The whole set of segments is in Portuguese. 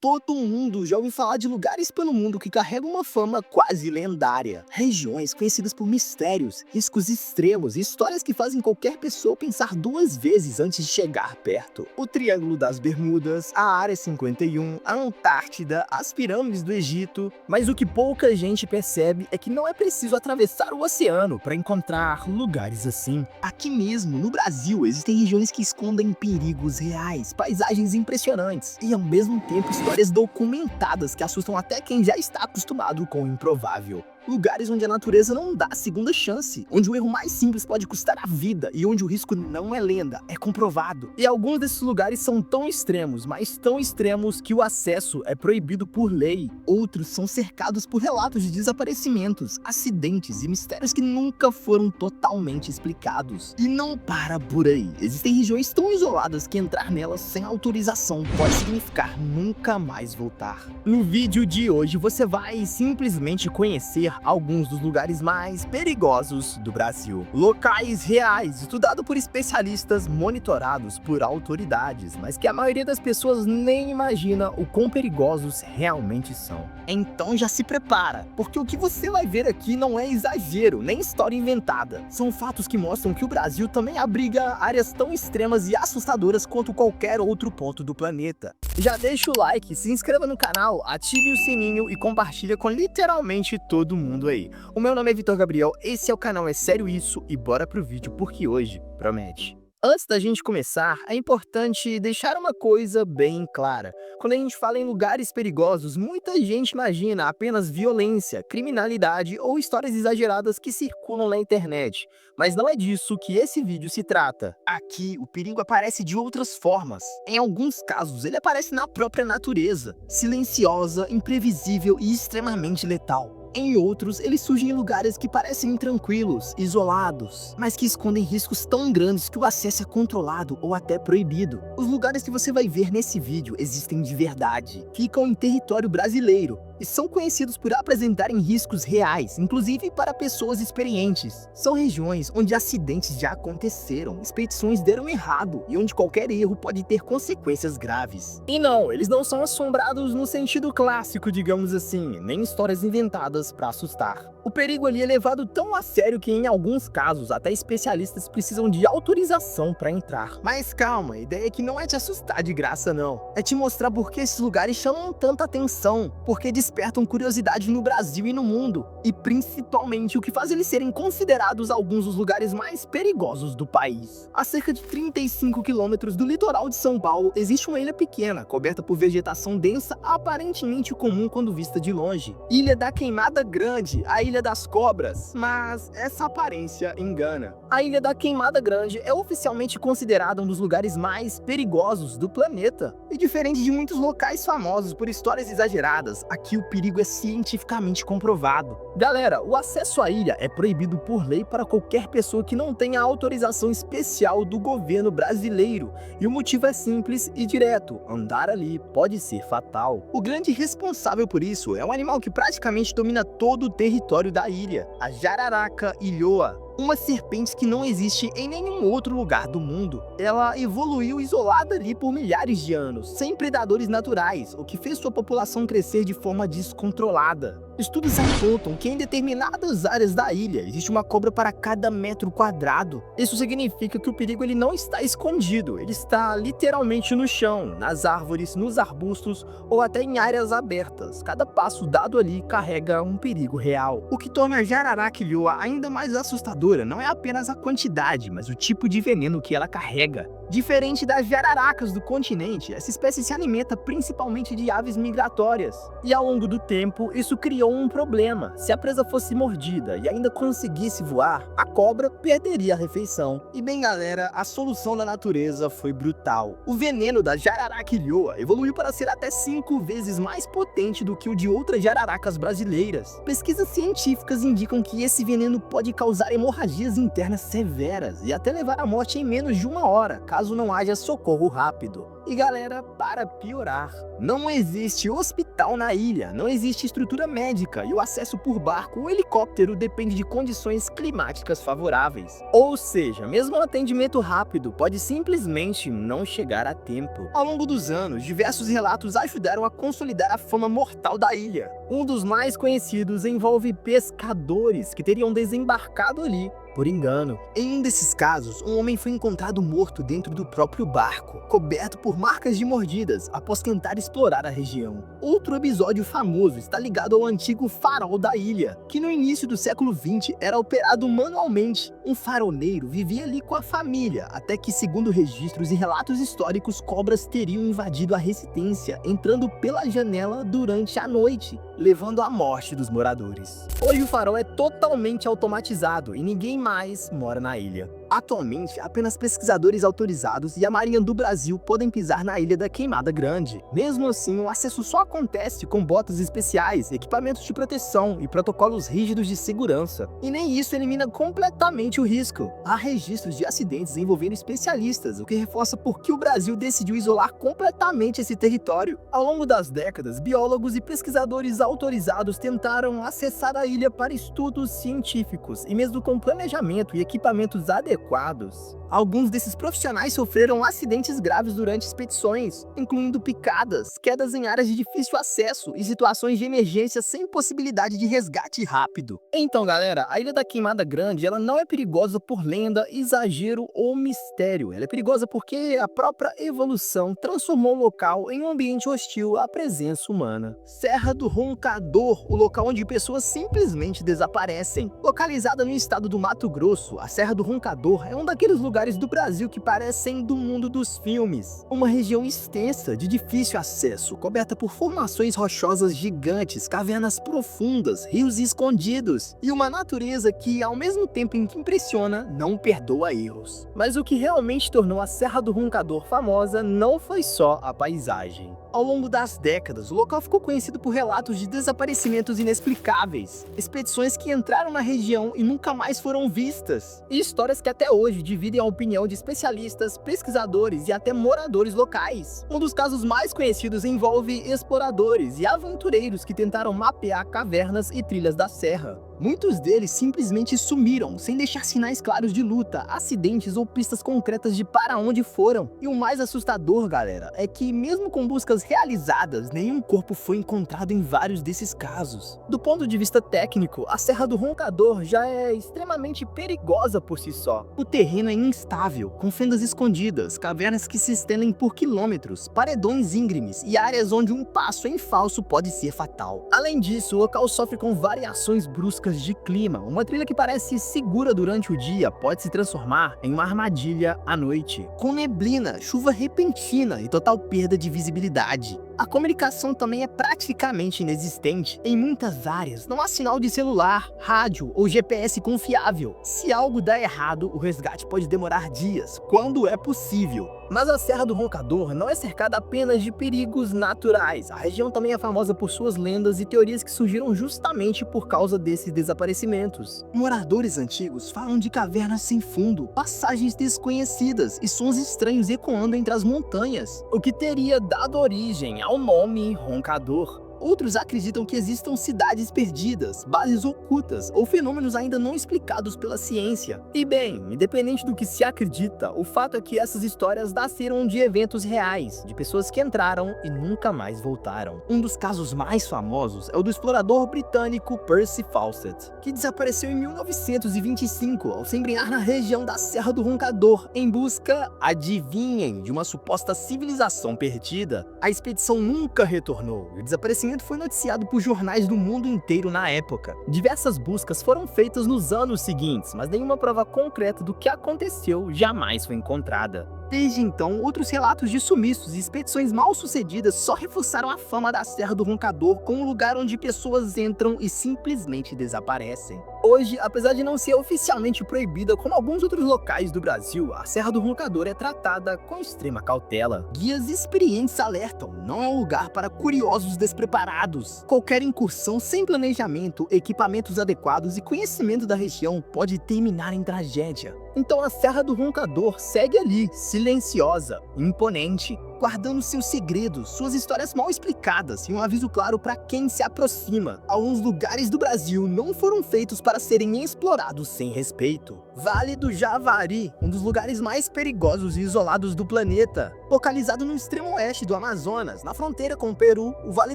Todo mundo já ouviu falar de lugares pelo mundo que carregam uma fama quase lendária. Regiões conhecidas por mistérios, riscos extremos e histórias que fazem qualquer pessoa pensar duas vezes antes de chegar perto. O Triângulo das Bermudas, a Área 51, a Antártida, as pirâmides do Egito. Mas o que pouca gente percebe é que não é preciso atravessar o oceano para encontrar lugares assim. Aqui mesmo, no Brasil, existem regiões que escondem perigos reais, paisagens impressionantes e, ao mesmo tempo, histórias documentadas que assustam até quem já está acostumado com o improvável. Lugares onde a natureza não dá segunda chance, onde o erro mais simples pode custar a vida e onde o risco não é lenda, é comprovado. E alguns desses lugares são tão extremos, mas tão extremos que o acesso é proibido por lei. Outros são cercados por relatos de desaparecimentos, acidentes e mistérios que nunca foram totalmente explicados. E não para por aí. Existem regiões tão isoladas que entrar nelas sem autorização pode significar nunca mais voltar. No vídeo de hoje você vai simplesmente conhecer alguns dos lugares mais perigosos do Brasil. Locais reais, estudados por especialistas, monitorados por autoridades, mas que a maioria das pessoas nem imagina o quão perigosos realmente são. Então já se prepara, porque o que você vai ver aqui não é exagero, nem história inventada. São fatos que mostram que o Brasil também abriga áreas tão extremas e assustadoras quanto qualquer outro ponto do planeta. Já deixa o like, se inscreva no canal, ative o sininho e compartilha com literalmente todo mundo aí. O meu nome é Vitor Gabriel, esse é o canal É Sério Isso e bora pro vídeo porque hoje promete. Antes da gente começar, é importante deixar uma coisa bem clara. Quando a gente fala em lugares perigosos, muita gente imagina apenas violência, criminalidade ou histórias exageradas que circulam na internet. Mas não é disso que esse vídeo se trata. Aqui, o perigo aparece de outras formas. Em alguns casos, ele aparece na própria natureza, silenciosa, imprevisível e extremamente letal. Em outros, eles surgem em lugares que parecem tranquilos, isolados, mas que escondem riscos tão grandes que o acesso é controlado ou até proibido. Os lugares que você vai ver nesse vídeo existem de verdade, ficam em território brasileiro e são conhecidos por apresentarem riscos reais, inclusive para pessoas experientes. São regiões onde acidentes já aconteceram, expedições deram errado e onde qualquer erro pode ter consequências graves. E não, eles não são assombrados no sentido clássico, digamos assim, nem histórias inventadas para assustar. O perigo ali é levado tão a sério que em alguns casos até especialistas precisam de autorização para entrar. Mas calma, a ideia aqui não é te assustar de graça não, é te mostrar por que esses lugares chamam tanta atenção, porque despertam curiosidade no Brasil e no mundo, e principalmente o que faz eles serem considerados alguns dos lugares mais perigosos do país. A cerca de 35 quilômetros do litoral de São Paulo existe uma ilha pequena, coberta por vegetação densa aparentemente comum quando vista de longe. Ilha da Queimada Grande, a Ilha das Cobras, mas essa aparência engana. A Ilha da Queimada Grande é oficialmente considerada um dos lugares mais perigosos do planeta. E diferente de muitos locais famosos por histórias exageradas, aqui o perigo é cientificamente comprovado. Galera, o acesso à ilha é proibido por lei para qualquer pessoa que não tenha autorização especial do governo brasileiro. E o motivo é simples e direto: andar ali pode ser fatal. O grande responsável por isso é um animal que praticamente domina todo o território da ilha, a jararaca ilhoa. Uma serpente que não existe em nenhum outro lugar do mundo. Ela evoluiu isolada ali por milhares de anos, sem predadores naturais, o que fez sua população crescer de forma descontrolada. Estudos apontam que em determinadas áreas da ilha existe uma cobra para cada metro quadrado. Isso significa que o perigo ele não está escondido, ele está literalmente no chão, nas árvores, nos arbustos ou até em áreas abertas. Cada passo dado ali carrega um perigo real. O que torna a jararaca ilhoa ainda mais assustadora não é apenas a quantidade, mas o tipo de veneno que ela carrega. Diferente das jararacas do continente, essa espécie se alimenta principalmente de aves migratórias. E ao longo do tempo, isso criou um problema. Se a presa fosse mordida e ainda conseguisse voar, a cobra perderia a refeição. E bem galera, a solução da natureza foi brutal. O veneno da jararaca ilhoa evoluiu para ser até 5 vezes mais potente do que o de outras jararacas brasileiras. Pesquisas científicas indicam que esse veneno pode causar hemorragias internas severas e até levar à morte em menos de 1 hora, caso não haja socorro rápido. E galera, para piorar, não existe hospital na ilha, não existe estrutura médica e o acesso por barco ou helicóptero depende de condições climáticas favoráveis. Ou seja, mesmo um atendimento rápido pode simplesmente não chegar a tempo. Ao longo dos anos, diversos relatos ajudaram a consolidar a fama mortal da ilha. Um dos mais conhecidos envolve pescadores que teriam desembarcado ali por engano. Em um desses casos, um homem foi encontrado morto dentro do próprio barco, coberto por marcas de mordidas, após tentar explorar a região. Outro episódio famoso está ligado ao antigo farol da ilha, que no início do século XX era operado manualmente. Um faroleiro vivia ali com a família, até que, segundo registros e relatos históricos, cobras teriam invadido a residência, entrando pela janela durante a noite, levando à morte dos moradores. Hoje o farol é totalmente automatizado e ninguém mais mora na ilha. Atualmente, apenas pesquisadores autorizados e a Marinha do Brasil podem pisar na Ilha da Queimada Grande. Mesmo assim, o acesso só acontece com botas especiais, equipamentos de proteção e protocolos rígidos de segurança. E nem isso elimina completamente o risco. Há registros de acidentes envolvendo especialistas, o que reforça por que o Brasil decidiu isolar completamente esse território. Ao longo das décadas, biólogos e pesquisadores autorizados tentaram acessar a ilha para estudos científicos, e mesmo com planejamento e equipamentos adequados, alguns desses profissionais sofreram acidentes graves durante expedições, incluindo picadas, quedas em áreas de difícil acesso e situações de emergência sem possibilidade de resgate rápido. Então galera, a Ilha da Queimada Grande ela não é perigosa por lenda, exagero ou mistério. Ela é perigosa porque a própria evolução transformou o local em um ambiente hostil à presença humana. Serra do Roncador, o local onde pessoas simplesmente desaparecem. Localizada no estado do Mato Grosso, a Serra do Roncador é um daqueles lugares do Brasil que parecem do mundo dos filmes. Uma região extensa, de difícil acesso, coberta por formações rochosas gigantes, cavernas profundas, rios escondidos e uma natureza que, ao mesmo tempo em que impressiona, não perdoa erros. Mas o que realmente tornou a Serra do Roncador famosa não foi só a paisagem. Ao longo das décadas, o local ficou conhecido por relatos de desaparecimentos inexplicáveis, expedições que entraram na região e nunca mais foram vistas, e histórias que até hoje dividem a opinião de especialistas, pesquisadores e até moradores locais. Um dos casos mais conhecidos envolve exploradores e aventureiros que tentaram mapear cavernas e trilhas da serra. Muitos deles simplesmente sumiram, sem deixar sinais claros de luta, acidentes ou pistas concretas de para onde foram. E o mais assustador, galera, é que mesmo com buscas realizadas, nenhum corpo foi encontrado em vários desses casos. Do ponto de vista técnico, a Serra do Roncador já é extremamente perigosa por si só. O terreno é instável, com fendas escondidas, cavernas que se estendem por quilômetros, paredões íngremes e áreas onde um passo em falso pode ser fatal. Além disso, o local sofre com variações bruscas de clima. Uma trilha que parece segura durante o dia pode se transformar em uma armadilha à noite, com neblina, chuva repentina e total perda de visibilidade. A comunicação também é praticamente inexistente. Em muitas áreas, não há sinal de celular, rádio ou GPS confiável. Se algo dá errado, o resgate pode demorar dias, quando é possível. Mas a Serra do Roncador não é cercada apenas de perigos naturais. A região também é famosa por suas lendas e teorias que surgiram justamente por causa desses desaparecimentos. Moradores antigos falam de cavernas sem fundo, passagens desconhecidas e sons estranhos ecoando entre as montanhas, o que teria dado origem ao nome Roncador. Outros acreditam que existam cidades perdidas, bases ocultas ou fenômenos ainda não explicados pela ciência. E bem, independente do que se acredita, o fato é que essas histórias nasceram de eventos reais, de pessoas que entraram e nunca mais voltaram. Um dos casos mais famosos é o do explorador britânico Percy Fawcett, que desapareceu em 1925 ao se embrenhar na região da Serra do Roncador em busca, adivinhem, de uma suposta civilização perdida. A expedição nunca retornou e o desaparecimento foi noticiado por jornais do mundo inteiro na época. Diversas buscas foram feitas nos anos seguintes, mas nenhuma prova concreta do que aconteceu jamais foi encontrada. Desde então, outros relatos de sumiços e expedições mal sucedidas só reforçaram a fama da Serra do Roncador como um lugar onde pessoas entram e simplesmente desaparecem. Hoje, apesar de não ser oficialmente proibida como alguns outros locais do Brasil, a Serra do Roncador é tratada com extrema cautela. Guias experientes alertam, não é um lugar para curiosos despreparados. Qualquer incursão sem planejamento, equipamentos adequados e conhecimento da região pode terminar em tragédia. Então a Serra do Roncador segue ali, silenciosa, imponente guardando seus segredos, suas histórias mal explicadas e um aviso claro para quem se aproxima. Alguns lugares do Brasil não foram feitos para serem explorados sem respeito. Vale do Javari, um dos lugares mais perigosos e isolados do planeta. Localizado no extremo oeste do Amazonas, na fronteira com o Peru, o Vale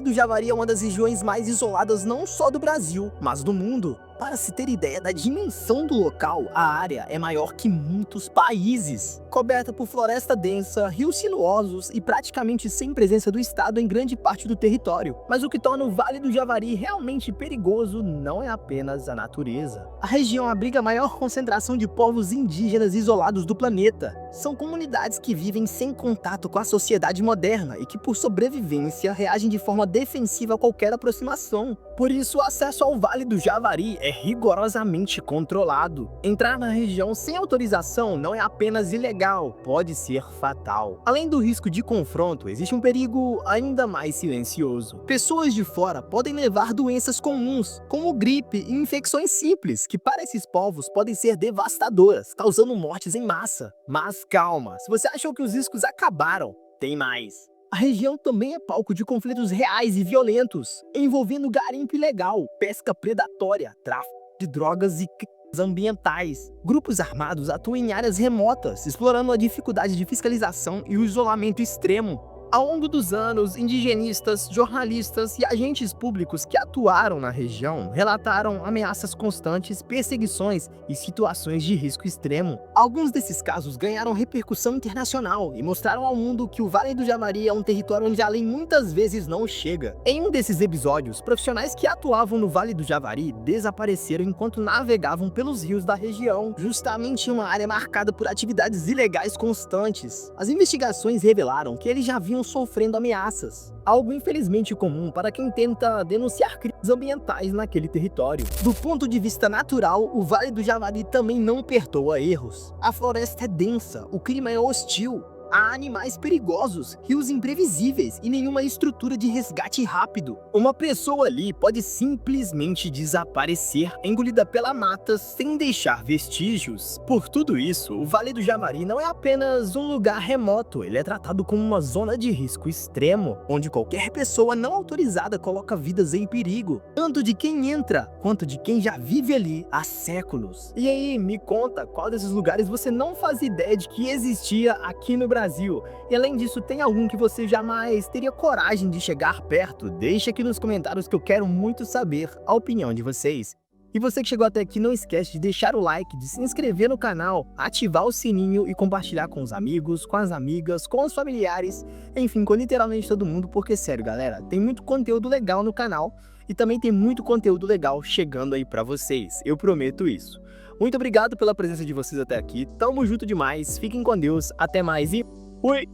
do Javari é uma das regiões mais isoladas não só do Brasil, mas do mundo. Para se ter ideia da dimensão do local, a área é maior que muitos países. Coberta por floresta densa, rios sinuosos e praticamente sem presença do Estado em grande parte do território. Mas o que torna o Vale do Javari realmente perigoso não é apenas a natureza. A região abriga a maior concentração de povos indígenas isolados do planeta. São comunidades que vivem sem contato com a sociedade moderna e que, por sobrevivência, reagem de forma defensiva a qualquer aproximação. Por isso, o acesso ao Vale do Javari é rigorosamente controlado. Entrar na região sem autorização não é apenas ilegal, pode ser fatal. Além do risco de confronto, existe um perigo ainda mais silencioso. Pessoas de fora podem levar doenças comuns, como gripe e infecções simples, que para esses povos podem ser devastadoras, causando mortes em massa. Mas calma, se você achou que os riscos acabaram, tem mais. A região também é palco de conflitos reais e violentos, envolvendo garimpo ilegal, pesca predatória, tráfico de drogas e crimes ambientais. Grupos armados atuam em áreas remotas, explorando a dificuldade de fiscalização e o isolamento extremo. Ao longo dos anos, indigenistas, jornalistas e agentes públicos que atuaram na região relataram ameaças constantes, perseguições e situações de risco extremo. Alguns desses casos ganharam repercussão internacional e mostraram ao mundo que o Vale do Javari é um território onde a lei muitas vezes não chega. Em um desses episódios, profissionais que atuavam no Vale do Javari desapareceram enquanto navegavam pelos rios da região, justamente em uma área marcada por atividades ilegais constantes. As investigações revelaram que eles já haviam sofrendo ameaças, algo infelizmente comum para quem tenta denunciar crimes ambientais naquele território. Do ponto de vista natural, o Vale do Javari também não perdoa erros. A floresta é densa, o clima é hostil, há animais perigosos, rios imprevisíveis e nenhuma estrutura de resgate rápido. Uma pessoa ali pode simplesmente desaparecer, engolida pela mata sem deixar vestígios. Por tudo isso, o Vale do Javari não é apenas um lugar remoto, ele é tratado como uma zona de risco extremo, onde qualquer pessoa não autorizada coloca vidas em perigo, tanto de quem entra quanto de quem já vive ali há séculos. E aí, me conta qual desses lugares você não faz ideia de que existia aqui no Brasil. E além disso, tem algum que você jamais teria coragem de chegar perto? Deixa aqui nos comentários que eu quero muito saber a opinião de vocês. E você que chegou até aqui, não esquece de deixar o like, de se inscrever no canal, ativar o sininho e compartilhar com os amigos, com as amigas, com os familiares, enfim, com literalmente todo mundo, porque sério, galera, tem muito conteúdo legal no canal e também tem muito conteúdo legal chegando aí pra vocês, eu prometo isso. Muito obrigado pela presença de vocês até aqui, tamo junto demais, fiquem com Deus, até mais e fui!